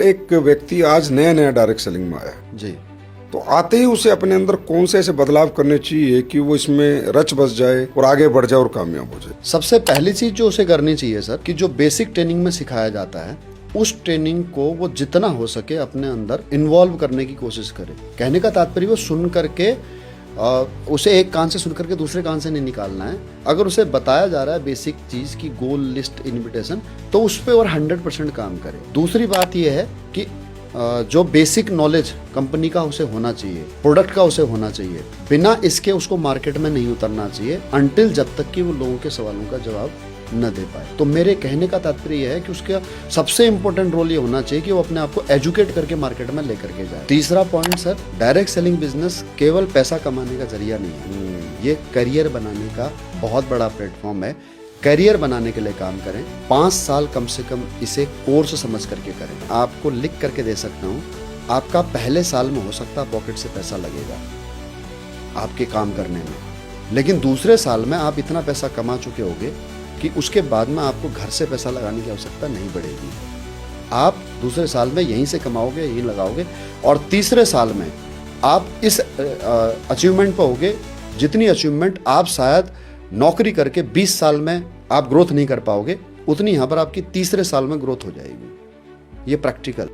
एक व्यक्ति आज नया नया डायरेक्ट सेलिंग में आया जी, तो आते ही उसे अपने अंदर कौन से ऐसे बदलाव करने चाहिए कि वो इसमें रच बस जाए और आगे बढ़ जाए और कामयाब हो जाए? सबसे पहली चीज जो उसे करनी चाहिए सर, कि जो बेसिक ट्रेनिंग में सिखाया जाता है उस ट्रेनिंग को वो जितना हो सके अपने अंदर इन्वॉल्व करने की कोशिश करे। कहने का तात्पर्य वो सुन करके उसे एक कान से सुन करके दूसरे कान से नहीं निकालना है। अगर उसे बताया जा रहा है बेसिक चीज की गोल लिस्ट इनविटेशन, तो उस पर और 100% काम करे। दूसरी बात यह है कि जो बेसिक नॉलेज कंपनी का उसे होना चाहिए, प्रोडक्ट का उसे होना चाहिए, बिना इसके उसको मार्केट में नहीं उतरना चाहिए अनटिल जब तक कि वो लोगों के सवालों का जवाब न दे पाए। तो मेरे कहने का तात्पर्य यह है कि उसका सबसे इंपॉर्टेंट रोल ये होना चाहिए कि वो अपने आप को एजुकेट करके मार्केट में लेकर के जाए। तीसरा point sir, direct selling business केवल पैसा कमाने का जरिया नहीं है, ये करियर बनाने का बहुत बड़ा प्लेटफॉर्म है। करियर बनाने के लिए काम करें, 5 साल कम से कम इसे कोर्स समझ करके करें। आपको लिख करके दे सकता हूँ, आपका पहले साल में हो सकता है पॉकेट से पैसा लगेगा आपके काम करने में, लेकिन दूसरे साल में आप इतना पैसा कमा चुके होगे कि उसके बाद में आपको घर से पैसा लगाने की आवश्यकता नहीं पड़ेगी। आप दूसरे साल में यहीं से कमाओगे, यहीं लगाओगे, और तीसरे साल में आप इस अचीवमेंट पर होगे जितनी अचीवमेंट आप शायद नौकरी करके 20 साल में आप ग्रोथ नहीं कर पाओगे, उतनी यहाँ पर आपकी तीसरे साल में ग्रोथ हो जाएगी। ये प्रैक्टिकल